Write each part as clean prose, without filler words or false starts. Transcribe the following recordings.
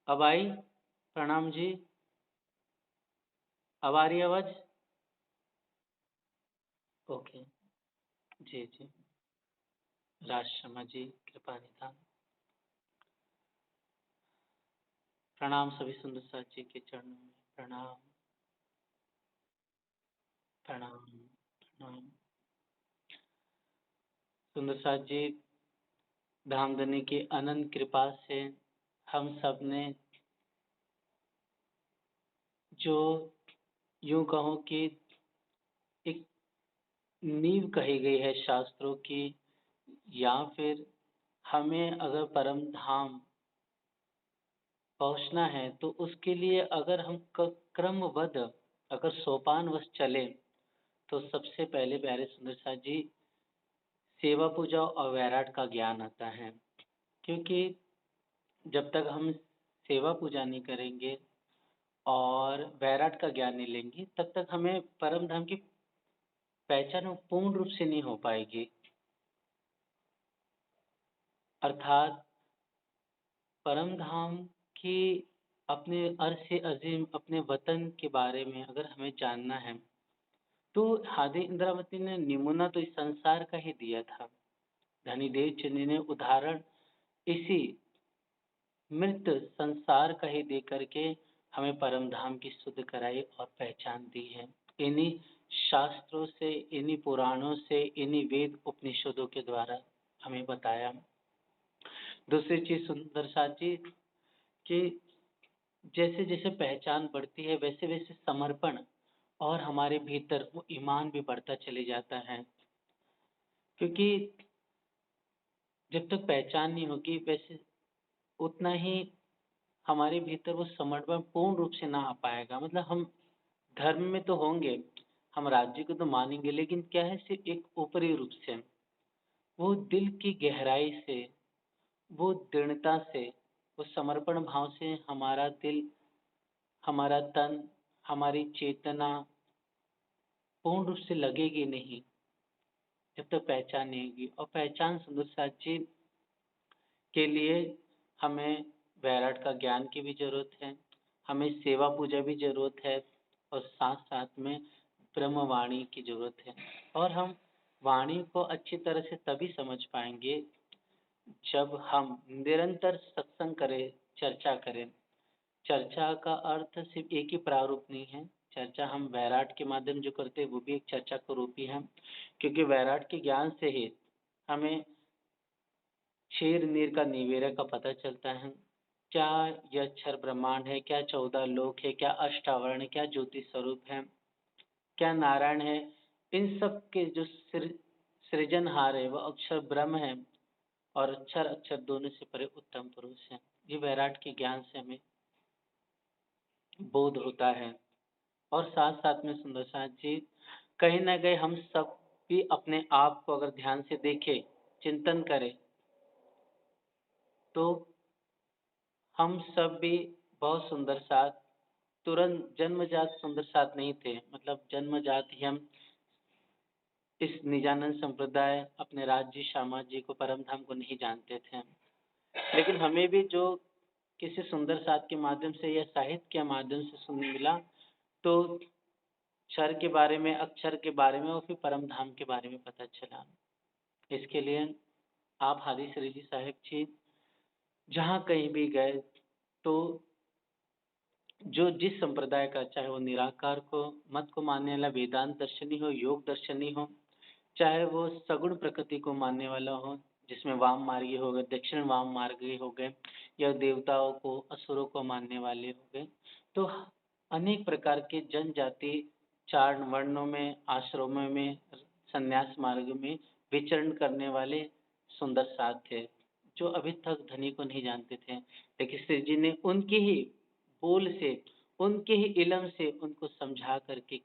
अब आई? प्रणाम जी। अब आ रही है आवाज़? ओके। जी, जी। राज शर्मा जी, कृपा निधान। प्रणाम सभी सुंदर साथ जी के चरणों में। प्रणाम, प्रणाम, प्रणाम। सुंदर साथ जी, धामधनी की अनंत कृपा से हम सब ने जो यूँ कहूँ कि एक नींव कही गई है शास्त्रों की, या फिर हमें अगर परम धाम पहुँचना है तो उसके लिए अगर हम क क्रमबद्ध अगर सोपानवश चलें, तो सबसे पहले प्यारे सुंदर साथ जी सेवा पूजा और वैराट का ज्ञान आता है। क्योंकि जब तक हम सेवा पूजा नहीं करेंगे और वैराट का ज्ञान नहीं लेंगे, तब तक हमें परम धाम की पहचान वो पूर्ण रूप से नहीं हो पाएगी। अर्थात परम धाम की अपने अर्श ए अज़ीम अपने वतन के बारे में अगर हमें जानना है, तो हादी इंद्रावती ने नमूना तो इस संसार का ही दिया था। धनीदेव चंद जी ने उदाहरण इसी मृत संसार का ही दे करके हमें परम धाम की सुध कराई और पहचान दी है। इन्हीं शास्त्रों से, इन्हीं पुराणों से, इन्हीं वेद उपनिषदों के द्वारा हमें बताया। दूसरी चीज़ सुंदर साथ जी कि जैसे-जैसे पहचान बढ़ती है, वैसे-वैसे समर्पण और हमारे भीतर वो ईमान भी बढ़ता चले जाता है। क्योंकि जब तक पहचान नहीं होगी, वैसे उतना ही हमारे भीतर वो समर्पण पूर्ण रूप से ना आ पाएगा। मतलब हम धर्म में तो होंगे, हम राज्य को तो मानेंगे, लेकिन क्या है सिर्फ़ एक ऊपरी रूप से। वो दिल की गहराई से, वो दृढ़ता से, वो समर्पण भाव से हमारा दिल, हमारा तन, हमारी चेतना पूर्ण रूप से लगेगी नहीं, जब तक पहचान नहीं होगी। और पहचान सुंदर साथ जी के लिए हमें वैराट का ज्ञान की भी ज़रूरत है, हमें सेवा पूजा भी ज़रूरत है और साथ-साथ में ब्रह्मवाणी की ज़रूरत है। और हम वाणी को अच्छी तरह से तभी समझ पाएँगे, जब हम निरंतर सत्संग करें, चर्चा करें। चर्चा का अर्थ सिर्फ़ एक ही प्रारूप नहीं है, चर्चा हम वैराट के माध्यम जो करते हैं, वो भी एक चर्चा का रूप ही है। क्योंकि वैराट के ज्ञान से ही हमें क्षीर-नीर का निवेरा का पता चलता है। क्या यह अक्षर ब्रह्मांड है? क्या 14 लोक है? क्या अष्टावरण है? क्या ज्योति स्वरूप है? क्या नारायण है? इन सब के जो सृजनहार है, वह अक्षर ब्रह्म है और अक्षर दोनों से परे उत्तम पुरुष हैं। ये वैराट के ज्ञान से हमें बोध होता है। और साथ-साथ में सुंदर साथ जी, कहीं न कहीं हम सब भी अपने आप को अगर ध्यान से देखें, चिंतन करें, तो हम सब भी बहुत सुंदर साथ तुरंत जन्मजात सुंदर साथ नहीं थे। मतलब जन्मजात ही हम इस निजानंद संप्रदाय अपने राज्य श्यामा जी को परम धाम को नहीं जानते थे। लेकिन हमें भी जो किसी सुंदर साथ के माध्यम से या साहित्य के माध्यम से सुनने मिला, तो क्षर के बारे में, अक्षर के बारे में और फिर परम धाम के बारे में पता चला। इसके लिए आप हादी श्री साहिब जी जहाँ कहीं भी गए, तो जो जिस संप्रदाय का, चाहे वो निराकार को मत को मानने वाला वेदांत दर्शनी हो, योग दर्शनी हो, चाहे वो सगुण प्रकृति को मानने वाला हो, जिसमें वाम मार्गी हो गए, दक्षिण वाम मार्गी हो गए, या देवताओं को, असुरों को मानने वाले हो गए, तो अनेक प्रकार के जनजाति चार वर्णों में, आश्रमों में, संन्यास मार्ग में विचरण करने वाले सुंदर साथ थे, जो अभी तक धनी को नहीं जानते थे। लेकिन श्री जी ने उनके ही बोल से, उनके ही इलम से उनको समझा करके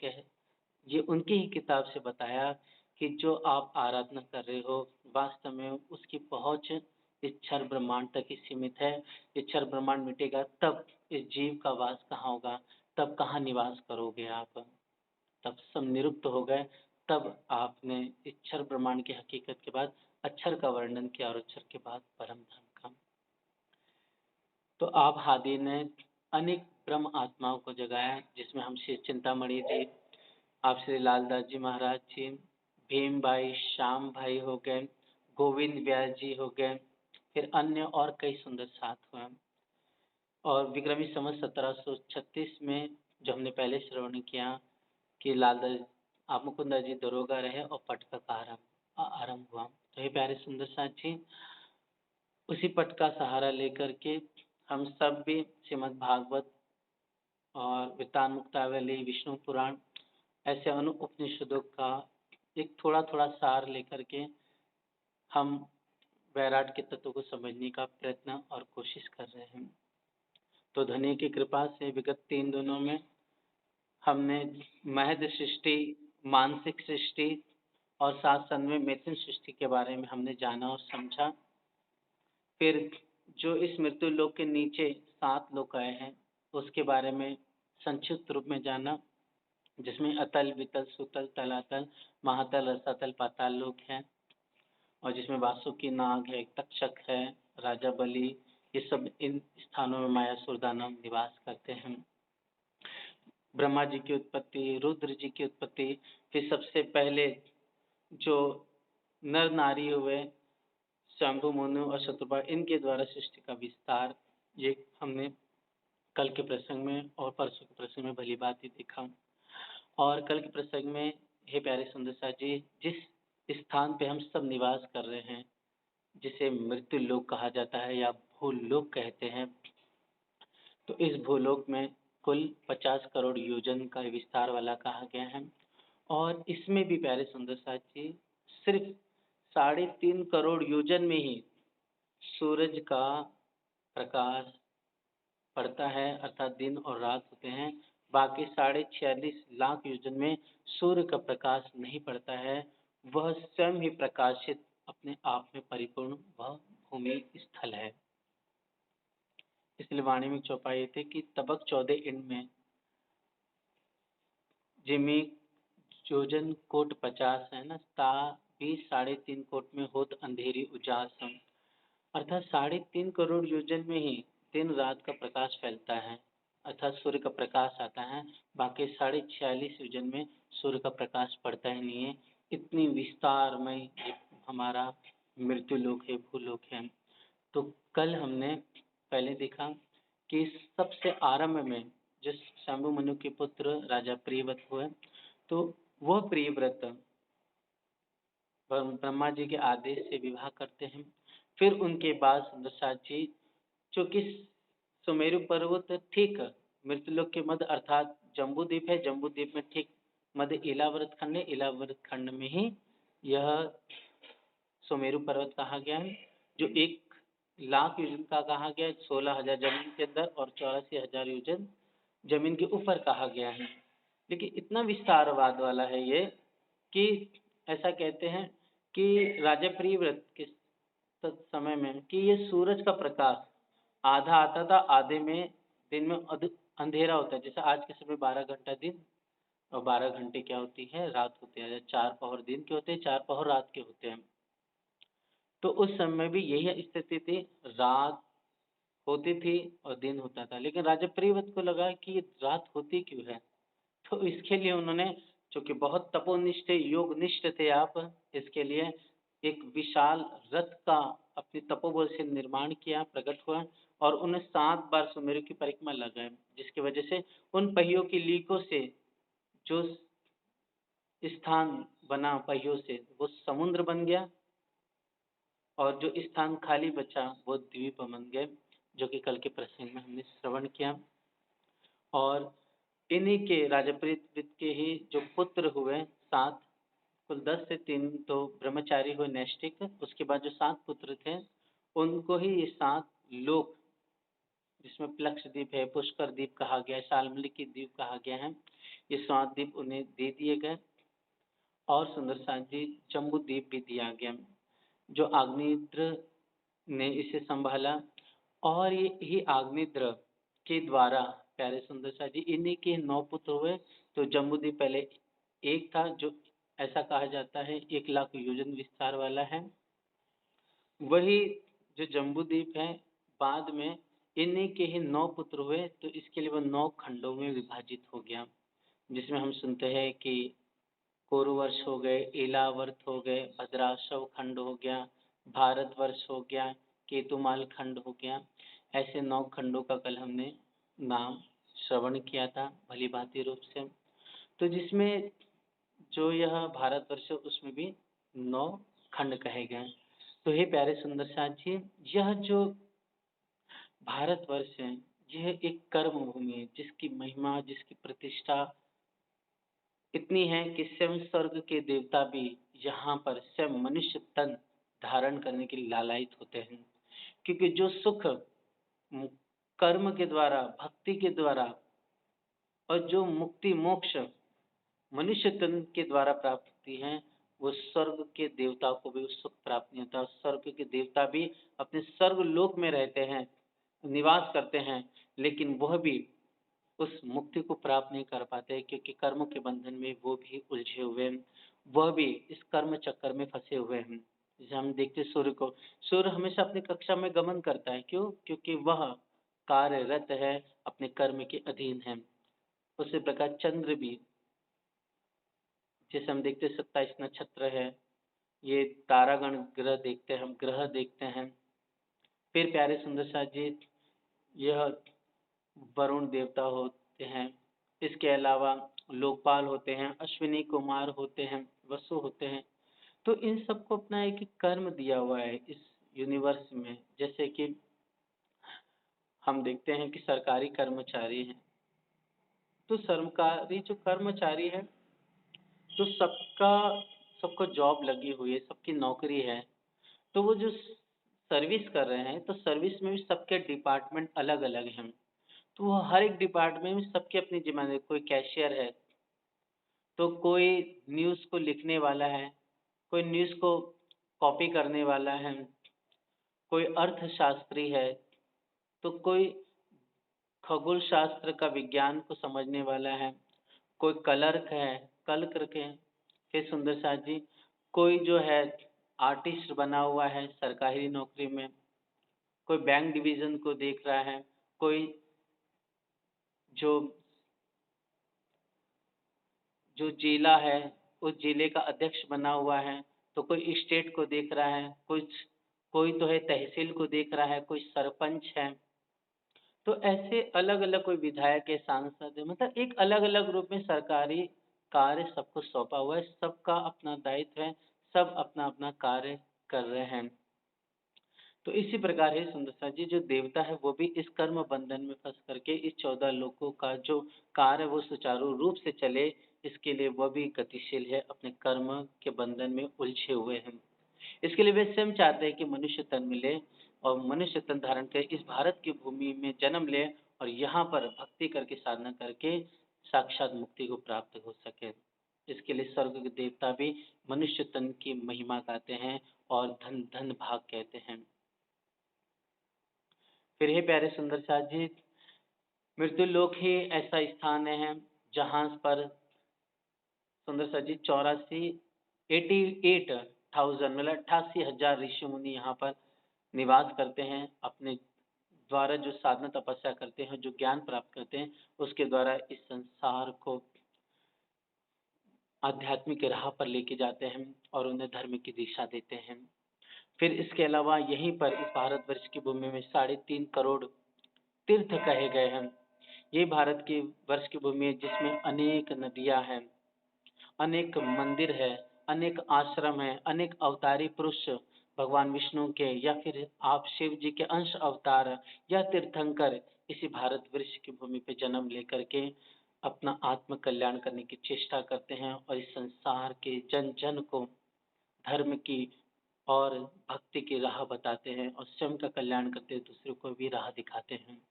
ये उनकी ही किताब से बताया कि जो आप आराधना कर रहे हो, वास्तव में उसकी पहुँच इस क्षर ब्रह्मांड तक ही सीमित है। ये क्षर ब्रह्मांड मिटेगा तब इस जीव का वास कहाँ होगा, तब कहाँ निवास करोगे आप? तब सब निरुक्त हो गए, तब आपने इस क्षर ब्रह्मांड की हकीकत के बाद अक्षर का वर्णन किया और अक्षर के बाद परम धाम का। तो आप हादि ने अनेक ब्रह्म आत्माओं को जगाया, जिसमें हम श्री चिंतामणि जी, आप श्री लालदास जी महाराज जी, भीम भाई, श्याम भाई हो गए, गोविंद व्यास जी हो गए, फिर अन्य और कई सुंदर साथ हुए। और विक्रमी संवत 1736 में जो हमने पहले श्रवण किया कि लालदास आप मुकुंदा जी दरोगा रहे और पट का आरंभ हुआ। तो ये प्यारे सुंदर साथ जी, उसी पट का सहारा लेकर के हम सब भी श्रीमद् भागवत और वृत्तानुमुक्तावली, विष्णु पुराण, ऐसे उपनिषदों का एक थोड़ा-थोड़ा सार लेकर के हम वैराट के तत्व को समझने का प्रयत्न और कोशिश कर रहे हैं। तो धन्य की कृपा से विगत 3 दिनों में हमने महद सृष्टि, मानसिक सृष्टि और साथ-साथ में मिथुन सृष्टि के बारे में हमने जाना और समझा। फिर जो इस मृत्यु लोक के नीचे 7 लोक आए हैं, उसके बारे में संक्षिप्त रूप में जाना, जिसमें अतल, वितल, सुतल, तलातल, महातल, रसातल, पाताल लोक हैं और जिसमें वासुकी नाग है, तक्षक है, राजा बलि, ये सब इन स्थानों में मायासुर दानव निवास करते हैं। ब्रह्मा जी की उत्पत्ति, रुद्र जी की उत्पत्ति, फिर सबसे पहले जो नर नारी हुए, शंभु, मनु और शत्रुपा, इनके द्वारा सृष्टि का विस्तार, ये हमने कल के प्रसंग में और परसों के प्रसंग में भली भांति देखा। और कल के प्रसंग में हे प्यारे सुंदर साथ जी, जिस स्थान पे हम सब निवास कर रहे हैं, जिसे मृत्यु लोक कहा जाता है या भूलोक कहते हैं, तो इस भूलोक में कुल 50 करोड़ योजन का विस्तार वाला कहा गया है। और इसमें भी प्यारे सुंदर साथ जी, सिर्फ 3.5 करोड़ योजन में ही सूरज का प्रकाश पड़ता है, अर्थात दिन और रात होते हैं। बाकी 46.5 लाख योजन में सूर्य का प्रकाश नहीं पड़ता है, वह स्वयं ही प्रकाशित अपने आप में परिपूर्ण वह भूमि स्थल है। इसलिए वाणी में चौपाई थे कि तबक 14 इंड में जिमी योजन कोट 50 है ना, ता 20 3.5 कोट में होत अंधेरी उजासम, अर्थात 3.5 करोड़ योजन में ही दिन रात का प्रकाश फैलता है, अर्थात सूर्य का प्रकाश आता है। बाकी 46.5 योजन में सूर्य का प्रकाश पड़ता ही नहीं है। इतनी विस्तारमय ये हमारा मृत्यु लोक है, भूलोक है। तो कल हमने पहले देखा कि सबसे आरंभ में जिस शंभु मनु के पुत्र राजा प्रियव्रत हुए, तो वह प्रियव्रत ब्रह्मा जी के आदेश से विवाह करते हैं। फिर उनके बाद सुंदरसाथ जी, चूंकि सुमेरु पर्वत ठीक मृत्युलोक के मध्य अर्थात जम्बू द्वीप है, जम्बू द्वीप में ठीक मध्य इलाव्रत खंड है, इलाव्रत खंड में ही यह सुमेरु पर्वत कहा गया है, जो 1 लाख योजन का कहा गया है, 16,000 जमीन के अंदर और 84,000 योजन जमीन के ऊपर कहा गया है। लेकिन इतना विस्तारवाद वाला है ये कि ऐसा कहते हैं कि राजा प्रियव्रत के समय में कि ये सूरज का प्रकाश आधा आता था, आधे में दिन में अंधेरा होता है। जैसे आज के समय 12 घंटा दिन और 12 घंटे क्या होती है, रात होती है। 4 पहर दिन के होते हैं, 4 पहर रात के होते हैं। तो उस समय भी यही स्थिति थी, रात होती थी और दिन होता था। लेकिन राजा प्रियव्रत को लगा कि रात होती क्यों है, तो इसके लिए उन्होंने, चूंकि बहुत तपोनिष्ठ योगनिष्ठ थे आप, इसके लिए एक विशाल रथ का अपने तपोबल से निर्माण किया, प्रकट हुआ और उन्हें 7 बार सुमेरु की परिक्रमा लगाए, जिसकी वजह से उन पहियों की लीकों से जो स्थान बना पहियों से वो समुद्र बन गया और जो स्थान खाली बचा वो द्वीप बन गए, जो कि कल के प्रसंग में हमने श्रवण किया। और इन्हीं के राजा प्रीत के ही जो पुत्र हुए 7, कुल 10 से 3 तो ब्रह्मचारी हुए नैष्टिक, उसके बाद जो 7 पुत्र थे उनको ही ये 7 लोक, जिसमें प्लक्ष द्वीप है, पुष्कर द्वीप कहा गया है, शाल्मलिकी द्वीप कहा गया है, ये 7 द्वीप उन्हें दे दिए गए और सुंदर साथ जी जम्बू द्वीप भी दिया गया, जो अग्निद्र ने इसे संभाला। और ये आग्नेय के द्वारा प्यारे सुंदर साथ जी इन्हीं के 9 पुत्र हुए। तो जम्बूद्वीप पहले एक था, जो ऐसा कहा जाता है 1 लाख योजन विस्तार वाला है। वही जो जम्बूद्वीप है बाद में इन्हीं के ही 9 पुत्र हुए, तो इसके लिए वो 9 खंडों में विभाजित हो गया। जिसमें हम सुनते हैं कि कुरुवंश हो गए, एलावर्त हो गए, भद्राशव खंड हो गया, भारतवर्ष हो गया, केतुमाल खंड हो गया। ऐसे 9 खंडों का कल हमने नाम श्रवण किया था भली-भांति रूप से। तो जिसमें जो यह भारतवर्ष है उसमें भी 9 खंड कहे गए। तो हे प्यारे सुंदर साथ जी, यह जो भारतवर्ष है, यह एक कर्म भूमि है जिसकी महिमा, जिसकी प्रतिष्ठा इतनी है कि स्वयं स्वर्ग के देवता भी यहाँ पर स्वयं मनुष्य तन धारण करने के लिए लालायित होते हैं। क्योंकि जो सुख उम, कर्म के द्वारा, भक्ति के द्वारा और जो मुक्ति मोक्ष मनुष्य तन के द्वारा प्राप्त होती है, वो स्वर्ग के देवता को भी उस सुख प्राप्त नहीं होता। स्वर्ग के देवता भी अपने स्वर्ग लोक में रहते हैं, निवास करते हैं, लेकिन वह भी उस मुक्ति को प्राप्त नहीं कर पाते क्योंकि कर्मों के बंधन में वो भी उलझे हुए हैं। वह भी इस कर्म चक्कर में फँसे हुए हैं। जैसे हम देखते हैं सूर्य को, सूर्य हमेशा अपनी कक्षा में गमन करता है, क्यों? क्योंकि वह कार्यरत है, अपने कर्म के अधीन है। उसी प्रकार चंद्र भी, जैसे हम देखते हैं 27 नक्षत्र है, ये तारागण ग्रह देखते हैं, हम ग्रह देखते हैं। फिर प्यारे सुंदर साथ जी, यह वरुण देवता होते हैं। इसके अलावा लोकपाल होते हैं, अश्विनी कुमार होते हैं, वसु होते हैं। तो इन सबको अपना एक कर्म दिया हुआ है इस यूनिवर्स में। जैसे कि हम देखते हैं कि सरकारी कर्मचारी हैं, तो सरकारी जो कर्मचारी है, तो सबको जॉब लगी हुई है, सबकी नौकरी है। तो वो जो सर्विस कर रहे हैं, तो सर्विस में भी सबके डिपार्टमेंट अलग-अलग हैं। तो वो हर एक डिपार्टमेंट में सबकी अपनी ज़िम्मेदारी, कोई कैशियर है, तो कोई न्यूज़ को लिखने वाला है, कोई न्यूज़ को कॉपी करने वाला है, कोई अर्थशास्त्री है, तो कोई खगोल शास्त्र का विज्ञान को समझने वाला है, कोई क्लर्क है, फिर सुंदर साथ जी, कोई जो है आर्टिस्ट बना हुआ है सरकारी नौकरी में, कोई बैंक डिवीज़न को देख रहा है, कोई जो जो जिला है, उस जिले का अध्यक्ष बना हुआ है, तो कोई स्टेट को देख रहा है, कोई तो है तहसील को देख रहा है, कोई सरपंच है। तो ऐसे अलग-अलग, कोई विधायक है, सांसद है, मतलब एक अलग-अलग रूप में सरकारी कार्य सबको सौंपा हुआ है, सबका अपना दायित्व है, सब अपना-अपना कार्य कर रहे हैं। तो इसी प्रकार है सुंदरता जी, जो देवता है वो भी इस कर्म बंधन में फँस करके इस 14 लोकों का जो कार्य वो सुचारू रूप से चले, इसके लिए वह भी गतिशील है, अपने कर्म के बंधन में उलझे हुए हैं। इसके लिए वे स्वयं चाहते हैं कि मनुष्य तन मिले और मनुष्य तन धारण कर इस भारत की भूमि में जन्म ले और यहाँ पर भक्ति करके, साधना करके साक्षात मुक्ति को प्राप्त हो सके। इसके लिए स्वर्ग के देवता भी मनुष्य तन की महिमा गाते हैं और धन धन भाग कहते हैं। फिर हे प्यारे सुंदर साथ जी, मृत्यु लोक ही ऐसा स्थान है जहाँ पर सुंदर साथ जी 88,000 मतलब 88,000 ऋषि मुनि यहाँ पर निवास करते हैं, अपने द्वारा जो साधना तपस्या करते हैं, जो ज्ञान प्राप्त करते हैं, उसके द्वारा इस संसार को आध्यात्मिक राह पर लेके जाते हैं और उन्हें धर्म की दिशा देते हैं। फिर इसके अलावा यहीं पर इस भारतवर्ष की भूमि में 3.5 करोड़ तीर्थ कहे गए हैं। ये भारत की वर्ष की भूमि है जिसमें अनेक नदियाँ हैं, अनेक मंदिर है, अनेक आश्रम है, अनेक अवतारी पुरुष भगवान विष्णु के या फिर आप शिव जी के अंश अवतार या तीर्थंकर इसी भारतवर्ष की भूमि पे जन्म लेकर के अपना आत्म कल्याण करने की चेष्टा करते हैं और इस संसार के जन-जन को धर्म की और भक्ति की राह बताते हैं और स्वयं का कल्याण करते हुए दूसरों को भी राह दिखाते हैं।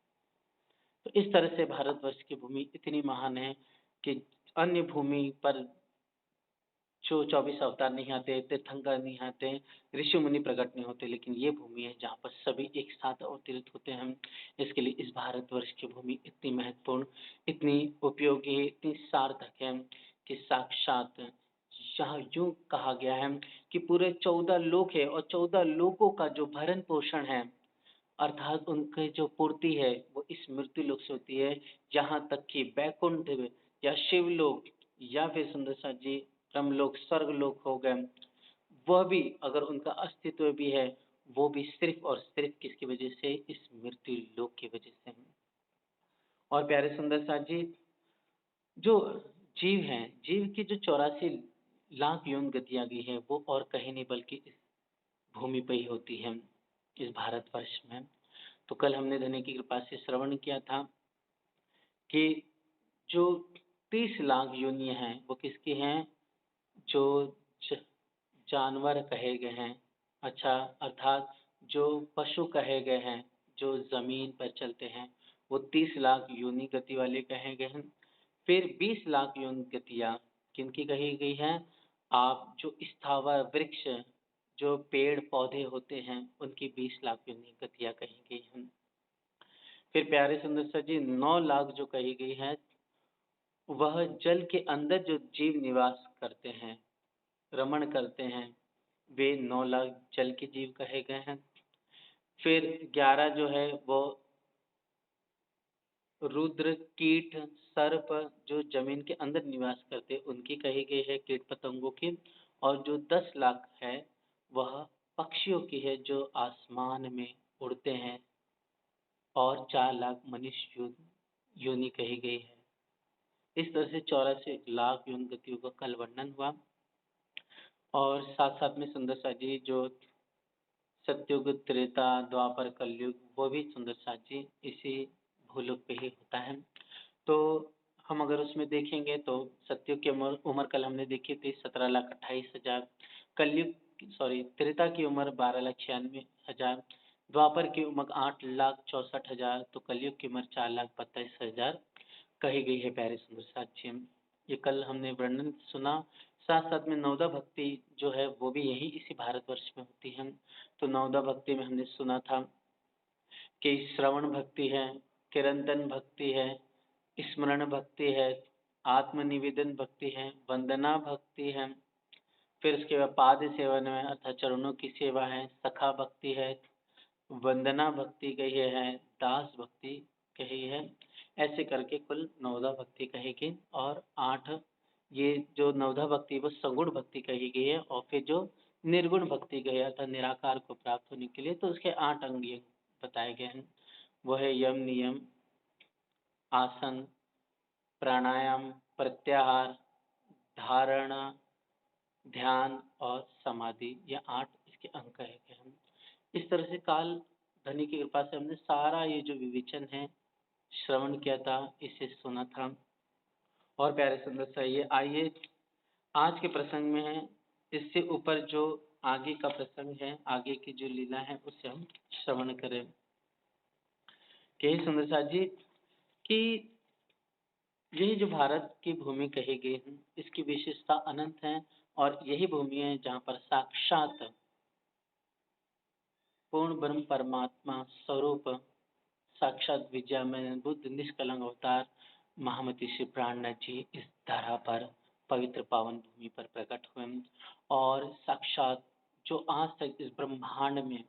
तो इस तरह से भारतवर्ष की भूमि इतनी महान है कि अन्य भूमि पर जो 24 अवतार नहीं आते, तीर्थंकर नहीं आते, ऋषि मुनि प्रकट नहीं होते, लेकिन ये भूमि है जहाँ पर सभी एक साथ अवतरित होते हैं। इसके लिए इस भारतवर्ष की भूमि इतनी महत्वपूर्ण, इतनी उपयोगी, इतनी सार्थक है कि साक्षात यहाँ यूँ कहा गया है कि पूरे 14 लोक है और 14 लोकों का जो भरण पोषण है, अर्थात उनकी जो पूर्ति है वो इस मृत्यु लोक से होती है, यहाँ तक कि वैकुंठ में या शिवलोक या फिर सुंदर सा जी ब्रह्मलोक, स्वर्गलोक हो गए, वह भी अगर उनका अस्तित्व भी है, वो भी सिर्फ़ और सिर्फ़ किसकी वजह से? इस मृत्यु लोक की वजह से। और प्यारे सुंदर साथ जी, जो जीव हैं, जीव की जो 84 लाख यौन गतियाँ गई हैं, वो और कहीं नहीं बल्कि इस भूमि पे ही होती हैं, इस भारतवर्ष में। तो कल हमने धन्य की कृपा से श्रवण किया था कि जो 30 लाख योनियाँ हैं, वो किसकी हैं? जो ज जानवर कहे गए हैं, अच्छा अर्थात जो पशु कहे गए हैं, जो ज़मीन पर चलते हैं, वो 30 लाख योनि गति वाले कहे गए हैं। फिर 20 लाख योनि गतियाँ किनकी कही गई हैं? आप जो स्थावर वृक्ष, जो पेड़-पौधे होते हैं, उनकी 20 लाख योनि गतियाँ कही गई हैं। फिर प्यारे सुंदर सर जी 9 लाख जो कही गई हैं, वह जल के अंदर जो जीव निवास करते हैं, रमण करते हैं, वे 9 लाख जल के जीव कहे गए हैं। फिर 11 जो है वो रुद्र, कीट, सर्प जो ज़मीन के अंदर निवास करते हैं, उनकी कही गई है कीट-पतंगों की। और जो 10 लाख है, वह पक्षियों की है जो आसमान में उड़ते हैं और 4 लाख मनुष्य योनि कही गई है। इस तरह से 84 लाख यौन गतियों का कल वर्णन हुआ और साथ-साथ में सुंदर सा जी जो सतयुग, त्रेता, द्वापर, कलयुग वो भी सुंदर सा जी इसी भूलोक पे ही होता है। तो हम अगर उसमें देखेंगे तो सतयुग की उम्र कल हमने देखी थी 17,28,000, कलयुग त्रेता की उम्र 12,96,000, द्वापर की उम्र 8,64,000, तो कलयुग की उम्र 4,27,000 कही गई है प्यारे सुंदर साथियों। ये कल हमने वर्णन सुना, साथ-साथ में नवदा भक्ति जो है वो भी यही इसी भारतवर्ष में होती है। तो नवदा भक्ति में हमने सुना था कि श्रवण भक्ति है, किरंतन भक्ति है, स्मरण भक्ति है, आत्मनिवेदन भक्ति है, वंदना भक्ति है, फिर उसके बाद पाद सेवन में अर्थात चरणों की सेवा है, सखा भक्ति है, वंदना भक्ति कही है, दास भक्ति कही है, ऐसे करके कुल नवदा भक्ति कहेगी। और 8 ये जो नवदा भक्ति वो सगुण भक्ति कही गई है और फिर जो निर्गुण भक्ति कही है अर्थात निराकार को प्राप्त होने के लिए तो उसके 8 अंग ये बताए गए हैं। वो है यम, नियम, आसन, प्राणायाम, प्रत्याहार, धारणा, ध्यान और समाधि, ये 8 इसके अंग कहे गए हैं। इस तरह से काल धनी की कृपा से हमने सारा ये जो विवेचन है श्रवण किया था, इसे सुना था। और प्यारे सुंदर सा ये आइए आज के प्रसंग में है, इससे ऊपर जो आगे का प्रसंग है, आगे की जो लीला है उसे हम श्रवण करें। कही सुंदर सा जी कि यही जो भारत की भूमि कही गई है, इसकी विशेषता अनंत है और यही भूमि है जहाँ पर साक्षात पूर्ण ब्रह्म परमात्मा स्वरूप साक्षात विद्यामय बुद्ध निष्कलंक अवतार महामती श्री प्राणनाथ जी इस धरा पर पवित्र पावन भूमि पर प्रकट हुए और साक्षात जो आज तक इस ब्रह्मांड में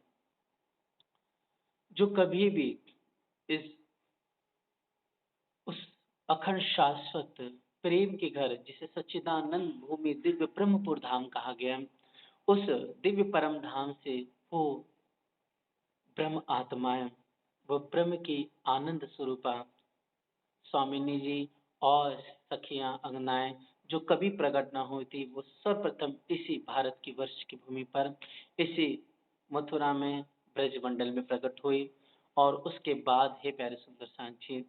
जो कभी भी इस उस अखंड शाश्वत प्रेम के घर जिसे सच्चिदानंद भूमि दिव्य ब्रह्मपुर धाम कहा गया, उस दिव्य परम धाम से वो ब्रह्म आत्माएं, वो ब्रह्म की आनंद स्वरूपा स्वामिनी जी और सखियां अंगनाएं जो कभी प्रकट न हुई थी, वो सर्वप्रथम इसी भारत की वर्ष की भूमि पर इसी मथुरा में ब्रजमंडल में प्रकट हुई। और उसके बाद हे प्यारे सुंदर सांची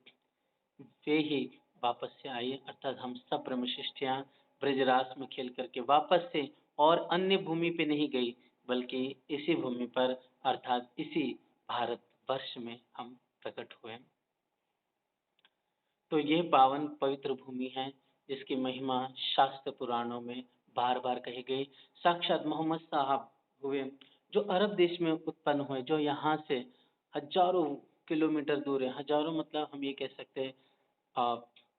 वे ही वापस से आई, अर्थात हम सब ब्रह्म शिष्टियां ब्रजरास में खेल करके वापस से और अन्य भूमि पे नहीं गई, बल्कि इसी भूमि पर अर्थात इसी भारत वर्ष में हम प्रकट हुए। तो ये पावन पवित्र भूमि है जिसकी महिमा शास्त्र पुराणों में बार बार कही गई। साक्षात मोहम्मद साहब हुए जो अरब देश में उत्पन्न हुए, जो यहाँ से हजारों किलोमीटर दूर है, हजारों मतलब हम ये कह सकते हैं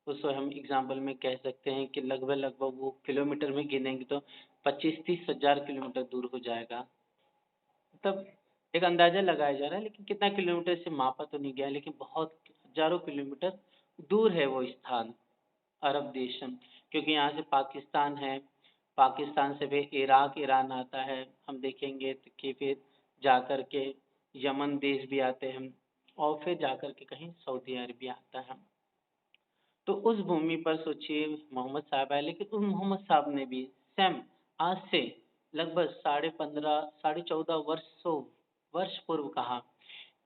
उसको हम एग्जाम्पल में कह सकते हैं कि लगभग लगभग वो किलोमीटर में गिनेंगे तो 25-30 हजार किलोमीटर दूर हो जाएगा। तब एक अंदाज़ा लगाया जा रहा है, लेकिन कितना किलोमीटर से मापा तो नहीं गया, लेकिन बहुत हज़ारों किलोमीटर दूर है वो स्थान, अरब देश। क्योंकि यहाँ से पाकिस्तान है, पाकिस्तान से फिर इराक, ईरान आता है। हम देखेंगे तो कि फिर जाकर के यमन देश भी आते हैं और फिर जाकर के कहीं सऊदी अरबिया आता है। तो उस भूमि पर सोचिए मोहम्मद साहब आए, लेकिन उन मोहम्मद साहब ने भी सेम आज से लगभग 15.5 साढ़े 14 वर्ष पूर्व कहा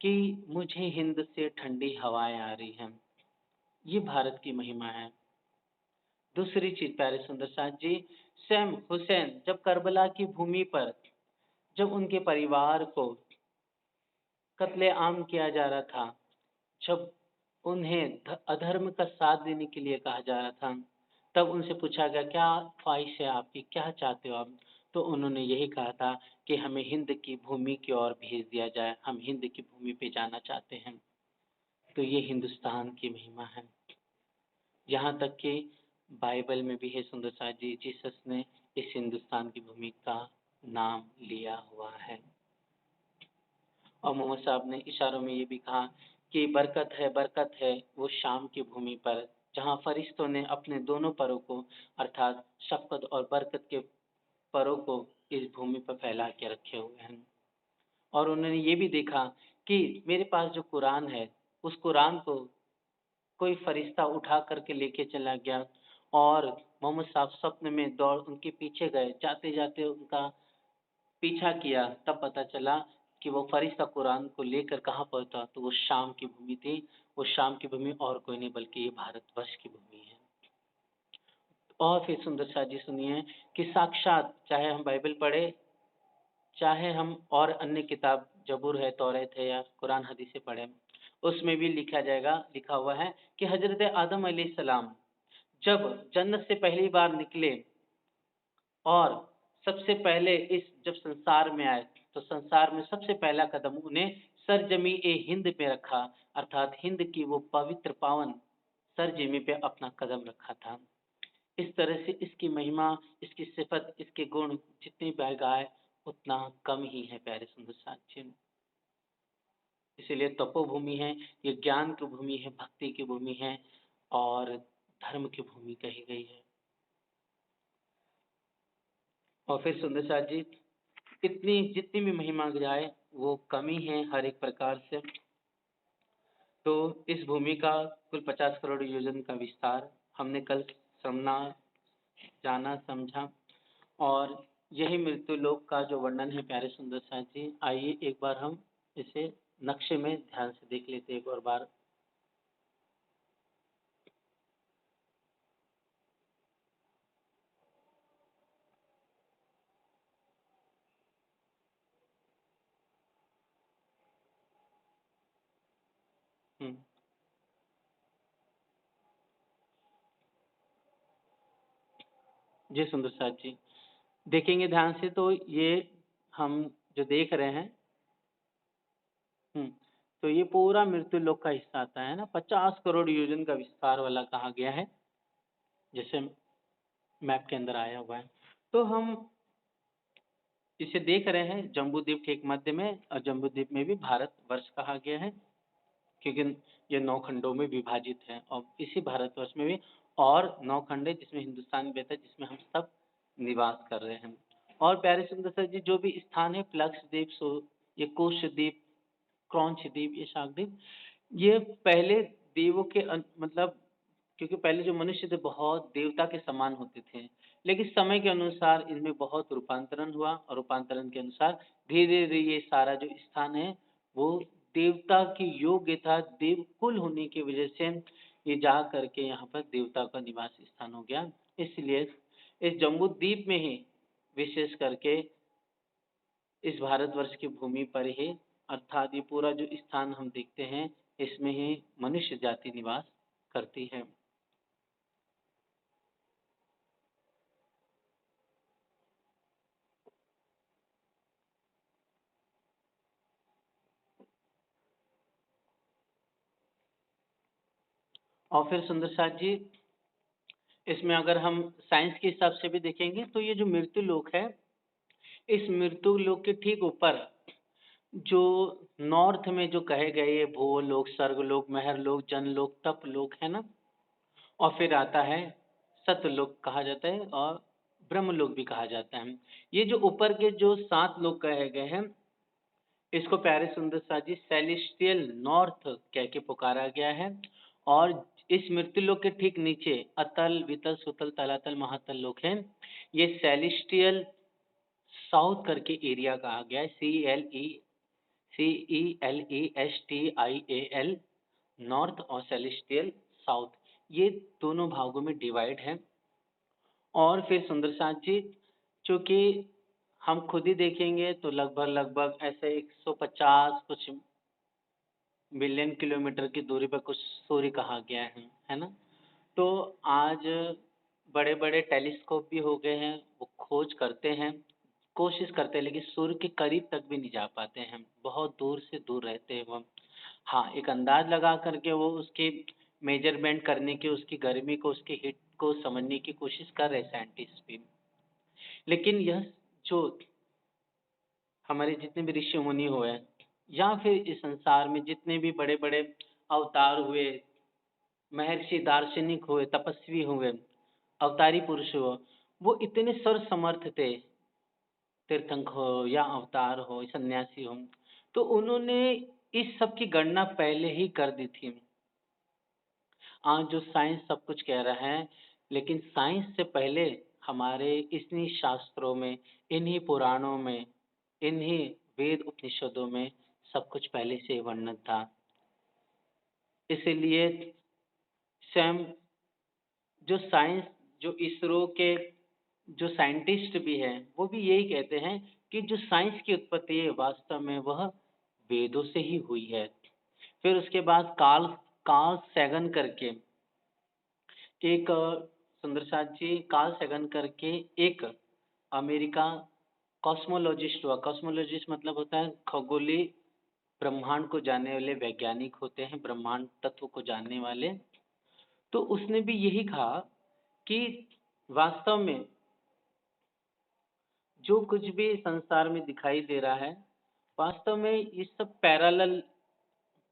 कि मुझे हिंद से ठंडी हवाएं आ रही हैं। ये भारत की महिमा है। दूसरी चीज प्यारे सुंदर साथ जी, सैम हुसैन जब करबला की भूमि पर जब उनके परिवार को कत्ले आम किया जा रहा था, जब उन्हें अधर्म का साथ देने के लिए कहा जा रहा था, तब उनसे पूछा गया क्या ख्वाहिश है आपकी, क्या चाहते हो आप? तो उन्होंने यही कहा था कि हमें हिंद की भूमि की ओर भेज दिया जाए, हम हिंद की भूमि पे जाना चाहते हैं। तो ये हिंदुस्तान की महिमा है। यहाँ तक कि बाइबल में भी है सुंदर साथ जी, जीसस ने इस हिंदुस्तान की भूमि का नाम लिया हुआ है। और मोहम्मद साहब ने इशारों में ये भी कहा कि बरकत है वो शाम की भूमि पर, जहाँ फरिश्तों ने अपने दोनों परों को अर्थात शफ़क़त और बरकत के परों को इस भूमि पर फैला के रखे हुए हैं। और उन्होंने ये भी देखा कि मेरे पास जो कुरान है, उस कुरान को कोई फरिश्ता उठा करके लेके चला गया और मोहम्मद साहब स्वप्न में दौड़ उनके पीछे गए, जाते-जाते उनका पीछा किया, तब पता चला कि वो फरिश्ता कुरान को लेकर कहाँ पहुँचा, तो वो शाम की भूमि थी। वो शाम की भूमि और कोई नहीं बल्कि ये भारतवर्ष की भूमि है। और फिर सुंदर साथ जी सुनिए कि साक्षात चाहे हम बाइबल पढ़े, चाहे हम और अन्य किताब ज़बूर है, तौरात है या कुरान हदीसें पढ़ें, उसमें भी लिखा हुआ है कि हज़रत आदम अलैहिस्सलाम जब जन्नत से पहली बार निकले और सबसे पहले इस जब संसार में आए, तो संसार में सबसे पहला कदम उन्हें सरजमी-ए-हिंद पे रखा, अर्थात हिंद की वो पवित्र पावन सरजमी पे अपना कदम रखा था। इस तरह से इसकी महिमा, इसकी सिफ़त, इसके गुण जितनी गाए उतना कम ही है प्यारे सुंदर साथियों। इसीलिए तपोभूमि है, ये ज्ञान की भूमि है, भक्ति की भूमि है और धर्म की भूमि कही गई है। और फिर सुंदर साथ जी, इतनी जितनी भी महिमा जाए वो कमी है हर एक प्रकार से। तो इस भूमि का कुल 50 करोड़ योजन का विस्तार हमने कल समझा, जाना, समझा और यही मृत्युलोक का जो वर्णन है प्यारे सुंदर साथ जी, आइए एक बार हम इसे नक्शे में ध्यान से देख लेते हैं एक और बार। हुँ। जी सुंदर साथ जी। देखेंगे ध्यान से तो ये हम जो देख रहे हैं, हुँ, तो ये पूरा मृत्युलोक का हिस्सा आता है ना, 50 करोड़ योजन का विस्तार वाला कहा गया है, जैसे मैप के अंदर आया हुआ है। तो हम इसे देख रहे हैं जम्बूद्वीप के एक मध्य में और जम्बूद्वीप में भी भारतवर्ष कहा गया है, क्योंकि ये 9 खंडों में विभाजित है और इसी भारतवर्ष में भी और 9 खंड है जिसमें हिंदुस्तान भी आता है, जिसमें हम सब निवास कर रहे हैं। और प्यारे सुंदर सर जी जो भी स्थान है प्लक्षद्वीप, ये कुशद्वीप, क्रौंचद्वीप, ये शाकद्वीप, ये पहले देवों के मतलब क्योंकि पहले जो मनुष्य थे बहुत देवता के समान होते थे। लेकिन समय के अनुसार इनमें बहुत रूपांतरण हुआ और रूपांतरण के अनुसार धीरे-धीरे ये सारा जो स्थान है वो देवता की योग्य था, देवकुल होने की वजह से ये जा करके यहाँ पर देवता का निवास स्थान हो गया। इसलिए इस जम्बूद्वीप में ही विशेष करके इस भारतवर्ष की भूमि पर ही अर्थात ये पूरा जो स्थान हम देखते हैं, इसमें ही मनुष्य जाति निवास करती है। और फिर सुंदर साथ जी, इसमें अगर हम साइंस के हिसाब से भी देखेंगे तो ये जो मृत्यु लोक है, इस मृत्यु लोक के ठीक ऊपर जो नॉर्थ में जो कहे गए ये भूलोक, स्वर्गलोक, महरलोक, जनलोक, तपलोक है ना? और फिर आता है सतलोक कहा जाता है और ब्रह्मलोक भी कहा जाता है। ये जो ऊपर के जो 7 लोक कहे गए हैं, इसको प्यारे सुंदर सा जी सेलेस्टियल नॉर्थ कह के पुकारा गया है और इस मृत्युलोक के ठीक नीचे अतल, वितल, सुतल, तलातल, महातल लोक हैं। ये सेलेस्टियल साउथ करके एरिया कहा गया है, CELESTIAL नॉर्थ और सेलेस्टियल साउथ, ये दोनों भागों में डिवाइड है। और फिर सुंदर साथ जी, चूँकि हम खुद ही देखेंगे तो लगभग-लगभग ऐसे 150 कुछ बिलियन किलोमीटर की दूरी पर कुछ सूर्य कहा गया है ना? तो आज बड़े-बड़े टेलीस्कोप भी हो गए हैं, वो खोज करते हैं, कोशिश करते हैं लेकिन सूर्य के करीब तक भी नहीं जा पाते हैं, बहुत दूर से दूर रहते हैं वो। हाँ, एक अंदाज़ लगा कर के वो उसकी मेज़रमेंट करने की, उसकी गर्मी को, उसकी हीट को समझने की कोशिश कर रहे हैं साइंटिस्ट भी। लेकिन यह जो हमारे जितने भी ऋषि-मुनि हुए या फिर इस संसार में जितने भी बड़े-बड़े अवतार हुए, महर्षि, दार्शनिक हुए, तपस्वी हुए, अवतारी पुरुष हुए, वो इतने सर्वसमर्थ थे, तीर्थंकर हो या अवतार हो, सन्यासी हो, तो उन्होंने इस सब की गणना पहले ही कर दी थी। आज जो साइंस सब कुछ कह रहा है, लेकिन साइंस से पहले हमारे इन्हीं शास्त्रों में, इन्हीं पुराणों में, इन्हीं वेद उपनिषदों में सब कुछ पहले से ही वर्णन था। इसीलिए स्वयं जो साइंस जो इसरो के जो साइंटिस्ट भी हैं, वो भी यही कहते हैं कि जो साइंस की उत्पत्ति है वास्तव में वह वेदों से ही हुई है। फिर उसके बाद कार्ल कार्ल सैगन करके एक सुंदर साथ जी कार्ल सैगन करके एक अमेरिका कॉस्मोलॉजिस्ट हुआ। कॉस्मोलॉजिस्ट मतलब होता है खगोलीय ब्रह्मांड को जानने वाले वैज्ञानिक होते हैं, ब्रह्मांड तत्व को जानने वाले। तो उसने भी यही कहा कि वास्तव में जो कुछ भी संसार में दिखाई दे रहा है, वास्तव में ये सब पैरेलल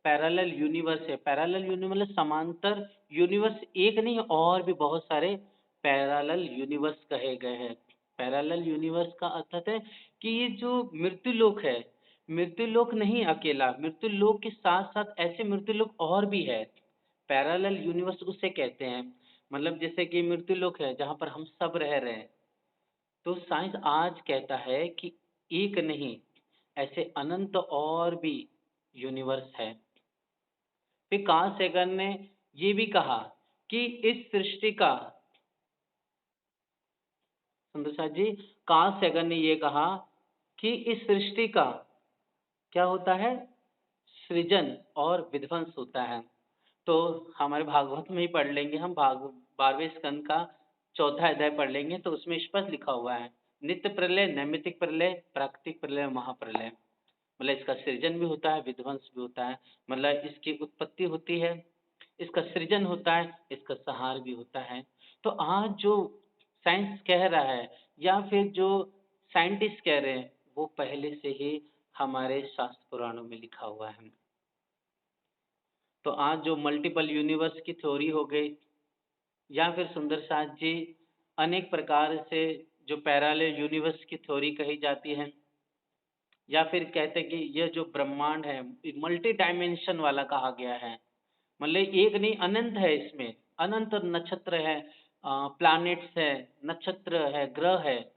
पैरेलल यूनिवर्स है। पैरेलल यूनिवर्स मतलब समांतर यूनिवर्स एक नहीं और भी बहुत सारे पैरेलल यूनिवर्स कहे गए हैं। पैरेलल यूनिवर्स का अर्थ है कि ये जो मृत्युलोक है, मृत्युलोक नहीं अकेला, मृत्युलोक के साथ-साथ ऐसे मृत्युलोक और भी है। पैरेलल यूनिवर्स उसे कहते हैं। मतलब जैसे कि मृत्युलोक है जहाँ पर हम सब रह रहे हैं। तो साइंस आज कहता है कि एक नहीं, ऐसे अनंत और भी यूनिवर्स है। फिर कार्ल सेगन ने ये भी कहा कि इस सृष्टि का सुंदर साथ जी, कार्ल सेगन ने ये कहा कि इस सृष्टि का क्या होता है? सृजन और विध्वंस होता है। तो हमारे भागवत में ही पढ़ लेंगे हम 12वें स्कंद का 4था अध्याय पढ़ लेंगे तो उसमें स्पष्ट लिखा हुआ है, नित्य प्रलय, नैमित्तिक प्रलय, प्राकृतिक प्रलय, महाप्रलय। मतलब इसका सृजन भी होता है, विध्वंस भी होता है। मतलब इसकी उत्पत्ति होती है, इसका सृजन होता है, इसका संहार भी होता है। तो आज जो साइंस कह रहा है या फिर जो साइंटिस्ट कह रहे हैं, वो पहले से ही हमारे शास्त्र पुराणों में लिखा हुआ है। तो आज जो मल्टीपल यूनिवर्स की थ्योरी हो गई या फिर सुंदर साथ जी अनेक प्रकार से जो पैरेलल यूनिवर्स की थ्योरी कही जाती है या फिर कहते हैं कि यह जो ब्रह्मांड है मल्टी डायमेंशन वाला कहा गया है। मतलब एक नहीं अनंत है इसमें, अनंत नक्षत्र है, प्लैनेट्स है, नक्षत्र है, ग्रह है।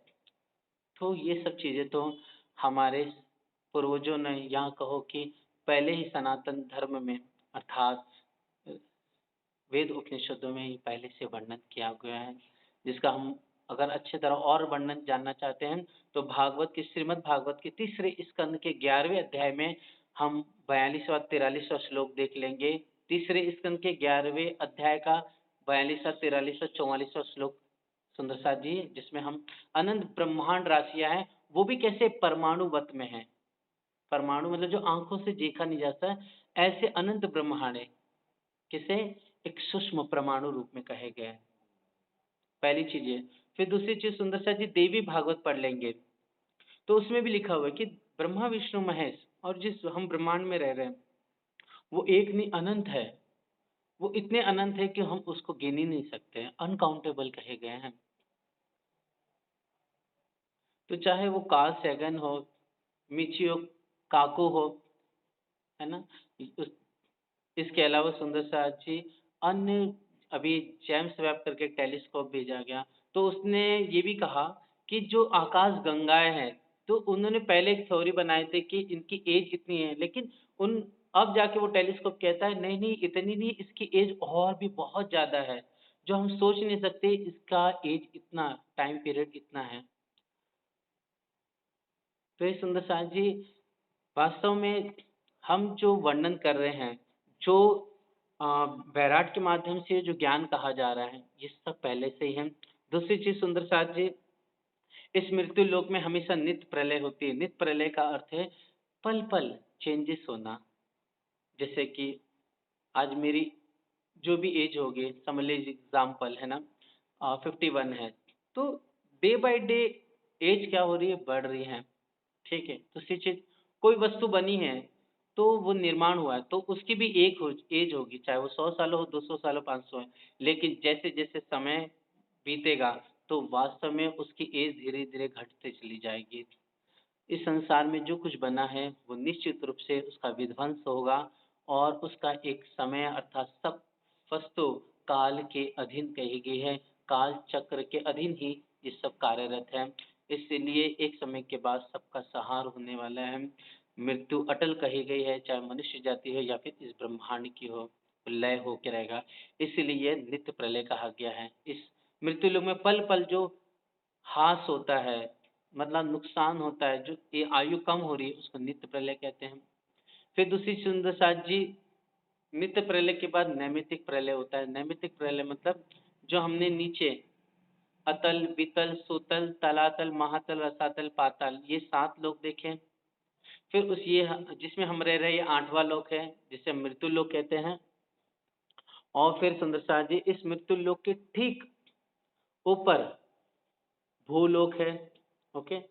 तो ये सब चीज़ें तो हमारे पूर्वजों ने या कहो कि पहले ही सनातन धर्म में अर्थात वेद उपनिषदों में ही पहले से वर्णन किया गया है, जिसका हम अगर अच्छी तरह और वर्णन जानना चाहते हैं, तो भागवत की श्रीमद् भागवत के तीसरे स्कंद के 11वें अध्याय में हम 42वाँ 43वाँ श्लोक देख लेंगे। तीसरे स्कंद के 11वें अध्याय का 42वाँ 43वाँ 44वाँ श्लोक सुंदर साथ जी, जिसमें हम अनंत ब्रह्मांड राशियाँ हैं, वो भी कैसे परमाणुवत में हैं। परमाणु मतलब जो आँखों से देखा नहीं जाता, ऐसे अनंत ब्रह्मांड है। किसे? एक सूक्ष्म परमाणु रूप में कहे गए हैं। पहली चीज़ ये। फिर दूसरी चीज़ सुंदर सा जी देवी भागवत पढ़ लेंगे, तो उसमें भी लिखा हुआ है कि ब्रह्मा, विष्णु, महेश और जिस हम ब्रह्मांड में रह रहे हैं, वो एक नहीं अनंत है। वो इतने अनंत है कि हम उसको गिन ही नहीं सकते हैं, अनकाउंटेबल कहे गए हैं। तो चाहे वो कार्ल सैगन हो, मिचियो काको हो, है ना? उस इसके अलावा सुंदर साथ जी अन्य अभी जेम्स वेब करके एक टेलीस्कोप भेजा गया, तो उसने ये भी कहा कि जो आकाश गंगाएँ हैं, तो उन्होंने पहले एक थ्योरी बनाए थे कि इनकी एज इतनी है, लेकिन उन अब जाके वो टेलीस्कोप कहता है नहीं, नहीं इतनी नहीं, इसकी एज और भी बहुत ज़्यादा है, जो हम सोच नहीं सकते इसका एज इतना टाइम पीरियड इतना है। तो ये सुंदर साथ जी वास्तव में हम जो वर्णन कर रहे हैं, जो अ, बैराट के माध्यम से जो ज्ञान कहा जा रहा है, ये सब पहले से ही है। दूसरी चीज़ सुंदर साथ जी, इस मृत्यु लोक में हमेशा नित्य प्रलय होती है। नित्य प्रलय का अर्थ है पल-पल चेंजेस होना। जैसे कि आज मेरी जो भी एज होगी, समझ लीजिए एग्ज़ाम्पल है ना 51 है, तो डे बाय डे एज क्या हो रही है, बढ़ रही है। ठीक है? दूसरी चीज़ कोई वस्तु बनी है, तो वो निर्माण हुआ है, तो उसकी भी एक हो एज होगी, चाहे वो 100 साल हो, 200 साल हो, 500 है। लेकिन जैसे-जैसे समय बीतेगा, तो वास्तव में उसकी एज धीरे-धीरे घटते चली जाएगी। इस संसार में जो कुछ बना है, वो निश्चित रूप से उसका विध्वंस होगा और उसका एक समय अर्थात सब वस्तु काल के अधीन कही गई है, काल चक्र के अधीन ही ये सब कार्यरत है। इसीलिए एक समय के बाद सबका संहार होने वाला है। मृत्यु अटल कही गई है, चाहे मनुष्य जाति हो या फिर इस ब्रह्मांड की हो, लय होके रहेगा। इसीलिए नित्य प्रलय कहा गया है। इस मृत्यु लोक में पल-पल जो ह्रास होता है, मतलब नुकसान होता है, जो ये आयु कम हो रही है, उसको नित्य प्रलय कहते हैं। फिर दूसरी सुंदर साथ जी, नित्य प्रलय के बाद नैमित्तिक प्रलय होता है। नैमित्तिक प्रलय मतलब जो हमने नीचे अतल, वितल, सुतल, तलातल, महातल, रसातल, पाताल ये 7 लोक देखे हैं। फिर उस ये जिसमें हम रह रहे हैं, ये 8वाँ लोक है, जिसे मृत्यु लोक कहते हैं। और फिर सुंदर साथ जी, इस मृत्यु लोक के ठीक ऊपर भूलोक है, ओके?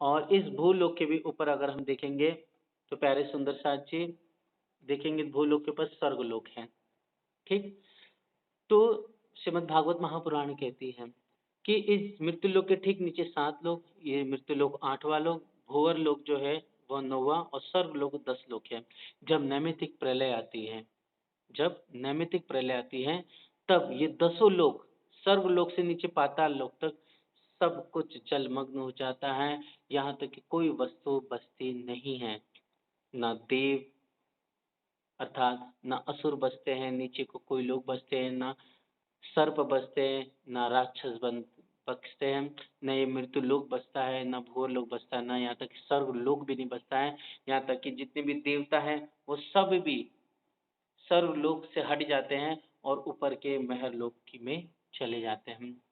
और इस भूलोक के भी ऊपर अगर हम देखेंगे, तो प्यारे सुंदर साथ जी, देखेंगे भूलोक के ऊपर स्वर्गलोक है, ठीक? तो श्रीमद् भागवत महापुराण कहती है कि इस मृत्युलोक के ठीक नीचे 7 लोक, ये मृत्युलोक 8वाँ लोक, भूवर लोक जो है वह 9वाँ और स्वर्गलोक 10 लोक है। जब नैमित्तिक प्रलय आती है, जब नैमित्तिक प्रलय आती है, तब ये दसों लोक, स्वर्गलोक से नीचे पाताल लोक तक सब कुछ जलमग्न हो जाता है, यहाँ तक कि कोई वस्तु बचती नहीं है। ना देव अर्थात ना असुर बचते हैं, नीचे को कोई लोग बचते हैं, ना सर्प बचते हैं, ना राक्षस बचते हैं, ना ये मृत्यु लोक बचता है, ना भूर लोक बचता है, ना यहाँ तक कि स्वर्ग लोक भी नहीं बचता है। यहाँ तक कि जितने भी देवता हैं, वो सब भी सर्वलोक से हट जाते हैं और ऊपर के महरलोक की में चले जाते हैं।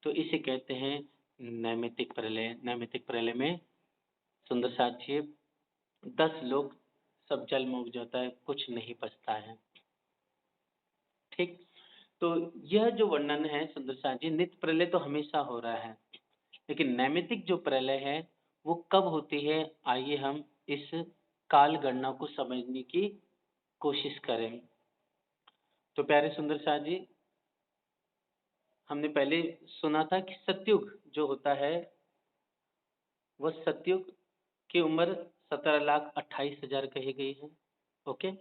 तो इसे कहते हैं नैमित्तिक प्रलय। नैमित्तिक प्रलय में सुंदर साथिए 10 लोग सब जलमग्न हो जाता है, कुछ नहीं बचता है। ठीक? तो यह जो वर्णन है सुंदर साथ जी, नित्य प्रलय तो हमेशा हो रहा है, लेकिन नैमित्तिक जो प्रलय है, वो कब होती है? आइए हम इस काल गणना को समझने की कोशिश करें। तो प्यारे सुंदर साथ जी, हमने पहले सुना था कि सतयुग जो होता है, वह सतयुग की उम्र 17,28,000 कही गई है। ओके?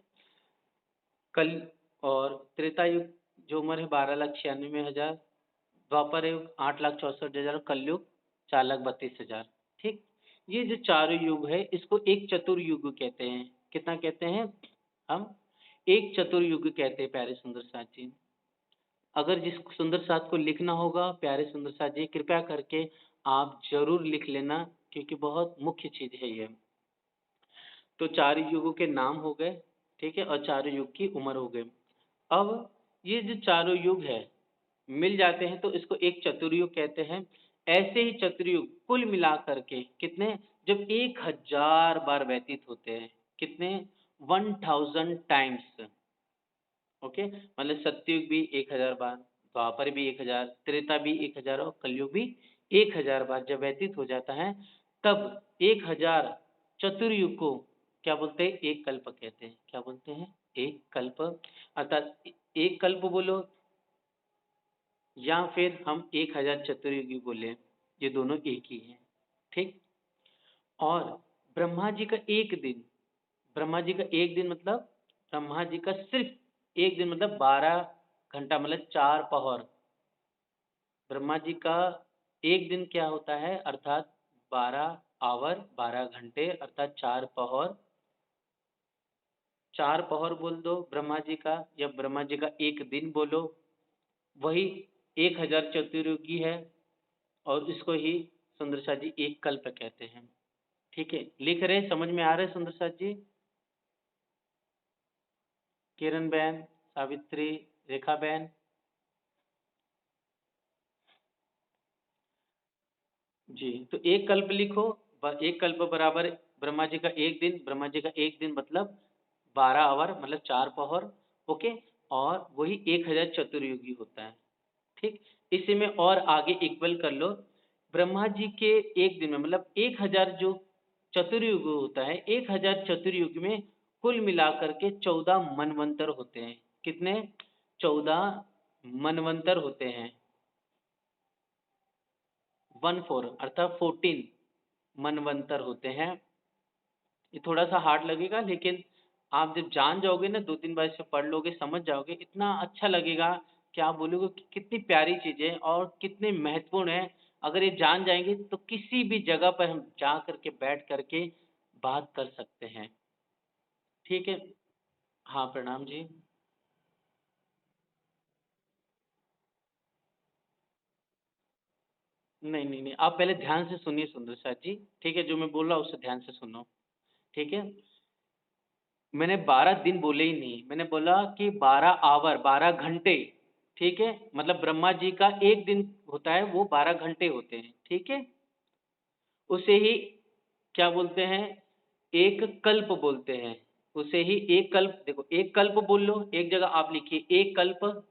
कल और त्रेता युग जो उम्र है 12,96,000, द्वापर युग 8,64,000 और कलयुग 4,32,000। ठीक? ये जो चारों युग है, इसको एक चतुर्युग कहते हैं। कितना कहते हैं? हम एक चतुर्युग कहते हैं प्यारे सुंदर साथ जी। अगर जिस सुंदर साथ को लिखना होगा, प्यारे सुंदर साथ जी, कृपया करके आप ज़रूर लिख लेना क्योंकि बहुत मुख्य चीज़ है ये। तो 4 युगों के नाम हो गए, ठीक है? और चारों युग की उम्र हो गई। अब ये जो चारों युग है, मिल जाते हैं तो इसको एक चतुर्युग कहते हैं। ऐसे ही चतुर्युग कुल मिलाकर के कितने? जब 1000 बार व्यतीत होते हैं। कितने? 1000 टाइम्स। ओके? मतलब सतयुग भी 1000 बार, द्वापर भी 1000, त्रेता भी 1000 और कलयुग भी 1000 बार जब व्यतीत हो जाता है, तब 1000 चतुर्युग को क्या बोलते हैं? एक कल्प कहते हैं। क्या बोलते हैं? एक कल्प, अर्थात एक कल्प बोलो या फिर हम 1000 चतुर्युगी बोले, ये दोनों एक ही हैं, ठीक? और ब्रह्मा जी का एक दिन, ब्रह्मा जी का एक दिन मतलब ब्रह्मा जी का सिर्फ एक दिन मतलब 12 घंटा मतलब 4 पहर। ब्रह्मा जी का एक दिन क्या होता है अर्थात 12 आवर, 12 घंटे अर्थात 4 पहर। 4 पहर बोल दो ब्रह्मा जी का, या ब्रह्मा जी का एक दिन बोलो, वही 1000 चतुर्युगी है। और इसको ही सुंदर शाह जी एक कल्प कहते हैं। ठीक है, लिख रहे, समझ में आ रहा है सुंदर शाह जी? किरण बहन, सावित्री, रेखा बहन। जी, तो एक कल्प लिखो। एक कल्प बराबर ब्रह्मा जी का एक दिन, ब्रह्मा जी का एक दिन मतलब 12 आवर मतलब 4 पहर। ओके, और वही 1000 चतुर्युगी होता है। ठीक, इसी में और आगे इक्वल कर लो। ब्रह्मा जी के एक दिन में मतलब 1000 जो चतुर्युग होता है, 1000 चतुर्युग में कुल मिलाकर के 14 मनवंतर होते हैं। कितने? 14 मनवंतर होते हैं। 14 अर्थात 14 मनवंतर होते हैं। ये थोड़ा सा हार्ड लगेगा, लेकिन आप जब जान जाओगे ना, 2-3 बार इसे पढ़ लोगे, समझ जाओगे, इतना अच्छा लगेगा कि आप बोलोगे कि कितनी प्यारी चीज़ है और कितने महत्वपूर्ण है। अगर ये जान जाएँगे तो किसी भी जगह पर हम जा कर के बैठ कर के बात कर सकते हैं। ठीक है? हाँ, प्रणाम जी। नहीं, नहीं, नहीं, आप पहले ध्यान से सुनिए सुंदर साथ जी, ठीक है? जो मैं बोल रहा हूँ उसे ध्यान से सुनो, ठीक है? मैंने 12 दिन बोले ही नहीं, मैंने बोला कि 12 आवर, 12 घंटे, ठीक है? मतलब ब्रह्मा जी का एक दिन होता है, वो 12 घंटे होते हैं, ठीक है? उसे ही क्या बोलते हैं? एक कल्प बोलते हैं। उसे ही एक कल्प, देखो एक कल्प बोल लो, एक जगह आप लिखिए एक कल्प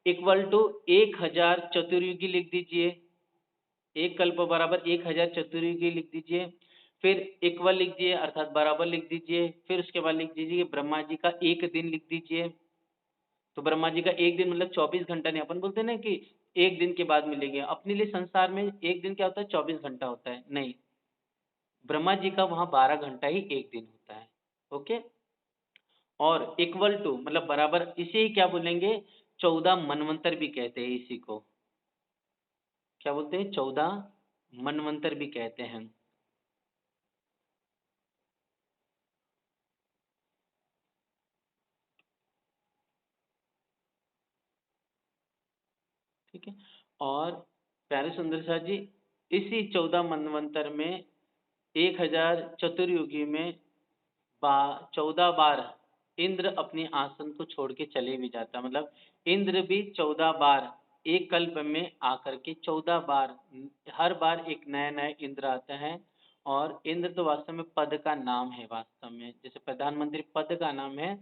इक्वल टू 1000 चतुर्युगी लिख दीजिए। एक कल्प बराबर 1000 चतुर्युगी लिख दीजिए। फिर इक्वल लिख दीजिए अर्थात बराबर लिख दीजिए। फिर उसके बाद लिख दीजिए ब्रह्मा जी का एक दिन लिख दीजिए। तो ब्रह्मा जी का एक दिन मतलब 24 घंटा नहीं, अपन बोलते हैं ना कि एक दिन के बाद मिलेंगे, अपने लिए संसार में एक दिन क्या होता है? 24 घंटा होता है, नहीं, ब्रह्मा जी का वहाँ 12 घंटा ही एक दिन होता है। ओके, और इक्वल टू मतलब बराबर, इसे ही क्या बोलेंगे? 14 मनवंतर भी कहते हैं इसी को। क्या बोलते हैं? 14 मनवंतर भी कहते हैं। ठीक है, और प्यारे सुंदर शाह जी, इसी 14 मनवंतर में 1000 चतुर्युगी में 14 बार इंद्र अपने आसन को छोड़ के चले भी जाता है। मतलब इंद्र भी 14 बार एक कल्प में आकर के 14 बार, हर बार एक नया नया इंद्र आता है। और इंद्र तो वास्तव में पद का नाम है, वास्तव में जैसे प्रधानमंत्री पद का नाम है,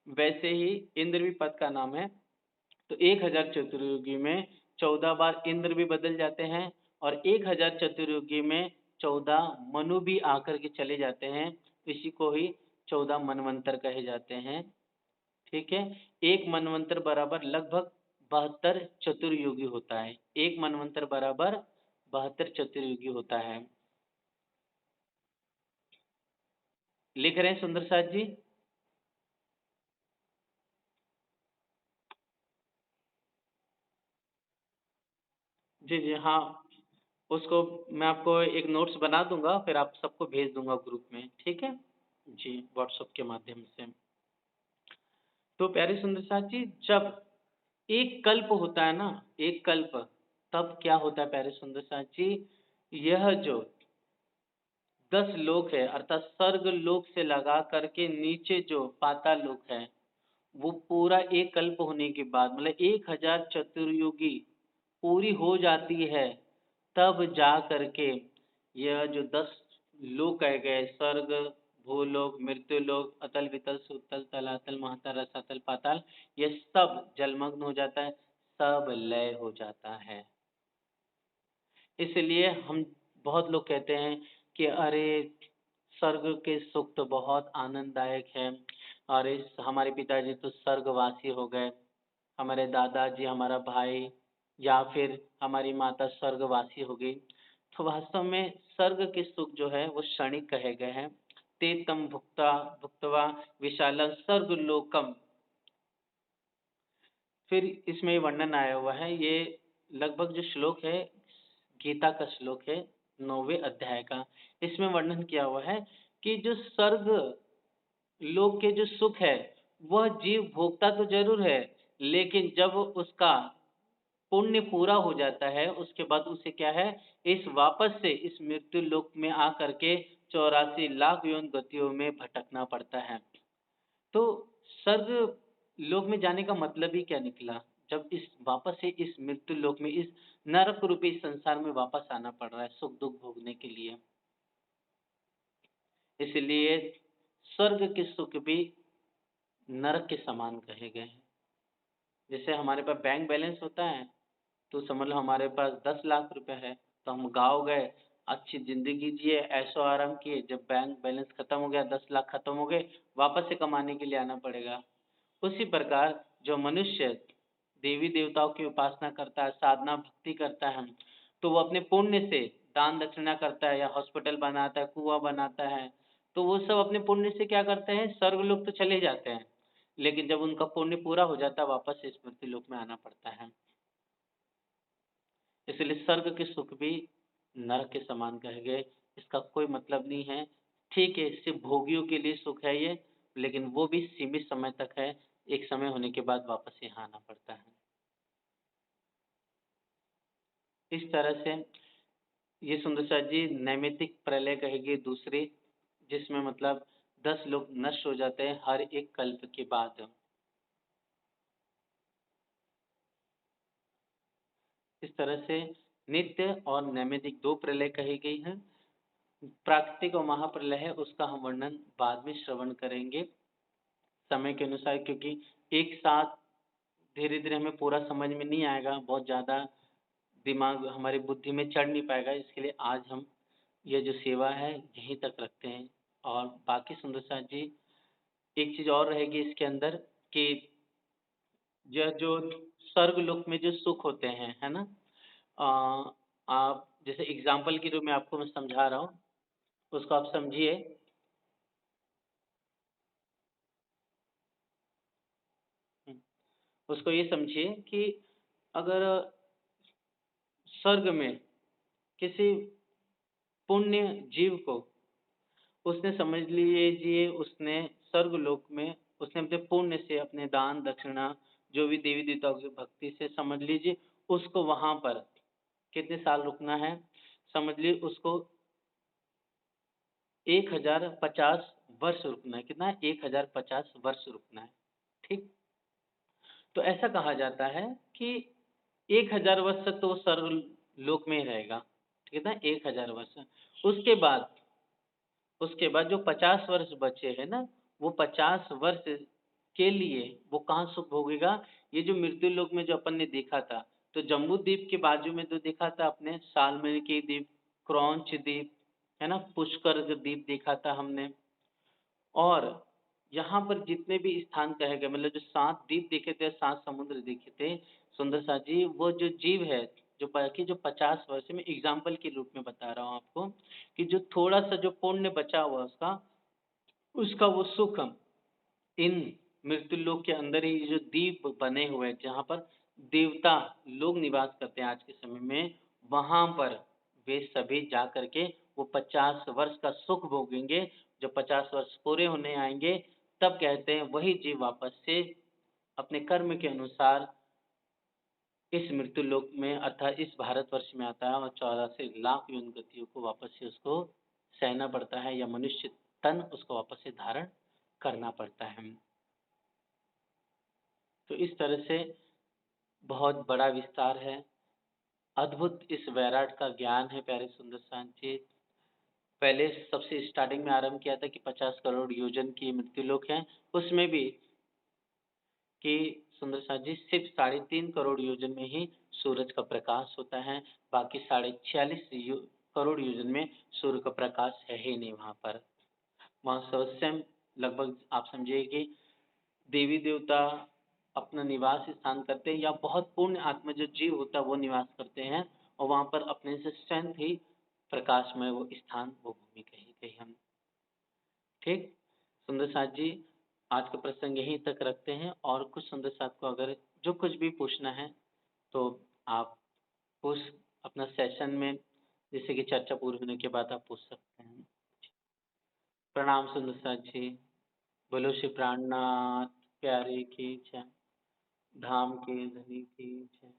वैसे ही इंद्र भी पद का नाम है। तो 1000 चतुर्युगी में 14 बार इंद्र भी बदल जाते हैं, और 1000 चतुर्युगी में 14 मनु भी आकर के चले जाते हैं। इसी को ही 14 मनवंतर कहे जाते हैं। ठीक है, एक मनवंतर बराबर लगभग 72 चतुर्युगी होता है। एक मनवंतर बराबर 72 चतुर्युगी होता है। लिख रहे हैं सुंदर साथ जी? जी जी, हाँ, उसको मैं आपको एक नोट्स बना दूंगा, फिर आप सबको भेज दूंगा ग्रुप में, ठीक है? जी, व्हाट्सएप के माध्यम से। तो प्यारे सुंदर साथ जी, जब एक कल्प होता है ना, एक कल्प, तब क्या होता है प्यारे सुंदर साथ जी? यह जो 10 लोक है अर्थात स्वर्ग लोक से लगा करके नीचे जो पाताल लोक है, वो पूरा एक कल्प होने के बाद मतलब 1000 चतुर्युगी पूरी हो जाती है, तब जा करके यह जो 10 लोक कहे गए, स्वर्ग, भूलोक, मृत्युलोक, अतल वितल सुतल तलातल महातल रसातल पाताल, ये सब जलमग्न हो जाता है, सब लय हो जाता है। इसलिए हम बहुत लोग कहते हैं कि अरे स्वर्ग के सुख तो बहुत आनंददायक है और इस हमारे पिताजी तो स्वर्गवासी हो गए, हमारे दादाजी, हमारा भाई या फिर हमारी माता स्वर्गवासी हो गई। तो वास्तव में स्वर्ग के सुख जो है वो क्षणिक कहे गए हैं। ते तम भुक्त्वा विशालं स्वर्गलोकम। फिर इसमें वर्णन आया हुआ है, ये लगभग जो श्लोक है, गीता का श्लोक है 9वें अध्याय का। इसमें वर्णन किया हुआ है कि जो स्वर्ग लोक के जो सुख है, वह जीव भोगता तो ज़रूर है, लेकिन जब उसका पुण्य पूरा हो जाता है, उसके बाद उसे क्या है, इस वापस से इस मृत्यु लोक में आकर के 84 लाख योनि गतियों में भटकना पड़ता है। तो स्वर्ग लोक में जाने का मतलब ही क्या निकला? जब इस वापस से इस मृत्यु लोक में, इस नरक रूपी संसार में वापस आना पड़ रहा है सुख-दुःख भोगने के लिए। इसलिए स्वर्ग के सुख भी नरक के समान कहे गए हैं। जैसे हमारे पास बैंक बैलेंस होता है, तो समझ लो हमारे पास 10 लाख रुपए है, तो हम गाँव गए, अच्छी ज़िंदगी जिए, ऐशो-आराम किए, जब बैंक बैलेंस खत्म हो गया, 10 लाख खत्म हो गए, वापस से कमाने के लिए आना पड़ेगा। उसी प्रकार जो मनुष्य देवी-देवताओं की उपासना करता है, साधना भक्ति करता है, तो वो अपने पुण्य से दान दक्षिणा करता है या हॉस्पिटल बनाता है, कुआँ बनाता है, तो वो सब अपने पुण्य से क्या करते हैं, स्वर्गलोक तो चले जाते हैं। लेकिन जब उनका पुण्य पूरा हो जाता है, वापस से इस पृथ्वी लोक में आना पड़ता है। इसलिए स्वर्ग के सुख भी नरक के समान कहे गए, इसका कोई मतलब नहीं है। ठीक है, सिर्फ़ भोगियों के लिए सुख है ये, लेकिन वो भी सीमित समय तक है, एक समय होने के बाद वापस यहाँ आना पड़ता है। इस तरह से ये सुंदरसा जी नैमित्तिक प्रलय कहेगी दूसरी, जिसमें मतलब 10 लोग नष्ट हो जाते हैं हर एक कल्प के बाद। इस तरह से नित्य और नैमित्तिक 2 प्रलय कही गई हैं। प्राकृतिक और महाप्रलय है, उसका हम वर्णन बाद में श्रवण करेंगे, समय के अनुसार, क्योंकि एक साथ धीरे-धीरे हमें पूरा समझ में नहीं आएगा, बहुत ज़्यादा दिमाग हमारी बुद्धि में चढ़ नहीं पाएगा, इसके लिए आज हम ये जो सेवा है यहीं तक रखते हैं। और बाकी सुंदर साथ जी, एक चीज़ और रहेगी इसके अंदर कि यह जो स्वर्ग लोक में जो सुख होते हैं, है ना? आप जैसे एग्ज़ाम्पल के रूप में आपको मैं समझा रहा हूँ, उसको आप समझिए। हुँ, उसको ये समझिए कि अगर स्वर्ग में किसी पुण्य जीव को उसने समझ लीजिए उसने स्वर्गलोक में उसने अपने पुण्य से अपने दान दक्षिणा जो भी देवी देवताओं की भक्ति से समझ लीजिए उसको वहाँ पर कितने साल रुकना है, समझ लीजिए उसको 1050 वर्ष रुकना है। कितना है? 1050 वर्ष रुकना है। ठीक? तो ऐसा कहा जाता है कि 1000 वर्ष तक तो वो स्वर्गलोक में ही रहेगा। कितना? 1000 वर्ष। उसके बाद उसके बाद जो 50 वर्ष बचे हैं ना, वो 50 वर्ष के लिए वो कहाँ सुख भोगेगा? ये जो मृत्यु लोक में जो अपन ने देखा था, तो जम्बूद्वीप के बाजू में जो देखा था आपने सालमती द्वीप, क्रौंच द्वीप, है ना? पुष्कर द्वीप देखा था हमने। और यहाँ पर जितने भी स्थान कहे गए मतलब जो 7 द्वीप देखे थे, 7 समुद्र देखे थे, सुंदर सा जी, वो जो जीव है, जो बाकी जो 50 वर्ष में एग्ज़ाम्पल के रूप में बता रहा हूँ आपको, कि जो थोड़ा-सा जो पुण्य बचा हुआ उसका, उसका वो सुख इन मृत्युलोक के अंदर ही जो द्वीप बने हुए हैं, जहाँ पर देवता लोग निवास करते हैं आज के समय में, वहाँ पर वे सभी जा कर के वो 50 वर्ष का सुख भोगेंगे। जब 50 वर्ष पूरे होने आएँगे, तब कहते हैं वही जीव वापस से अपने कर्म के अनुसार इस मृत्युलोक में अर्थात इस भारतवर्ष में आता है और 84 लाख योनि गतियों को वापस से उसको सहना पड़ता है या मनुष्य तन उसको वापस से धारण करना पड़ता है। तो इस तरह से बहुत बड़ा विस्तार है। अद्भुत इस वैराट का ज्ञान है प्यारे सुंदर साथ जी। पहले सबसे स्टार्टिंग में आरंभ किया था कि 50 करोड़ योजन की मृत्युलोक है। उसमें भी कि सुंदर साथ जी सिर्फ़ 3.5 करोड़ योजन में ही सूरज का प्रकाश होता है। बाकी 46.5 करोड़ योजन में सूर्य का प्रकाश है ही नहीं वहाँ पर। महोत्सव स्वयं लगभग आप समझिए कि देवी-देवता अपना निवास स्थान करते हैं या बहुत पुण्य आत्मा जो जीव होता है वो निवास करते हैं और वहाँ पर अपने से स्वयं ही प्रकाशमय वो स्थान, वो भूमि कही गई हम। ठीक? सुंदर साथ जी, आज का प्रसंग यहीं तक रखते हैं और कुछ सुंदर साथ को अगर जो कुछ भी पूछना है, तो आप उस अपना सेशन में जैसे कि चर्चा पूरी होने के बाद आप पूछ सकते हैं। प्रणाम सुंदर साथ जी। बोलो श्री प्राणनाथ प्यारे की जय। धाम के धनी की जय।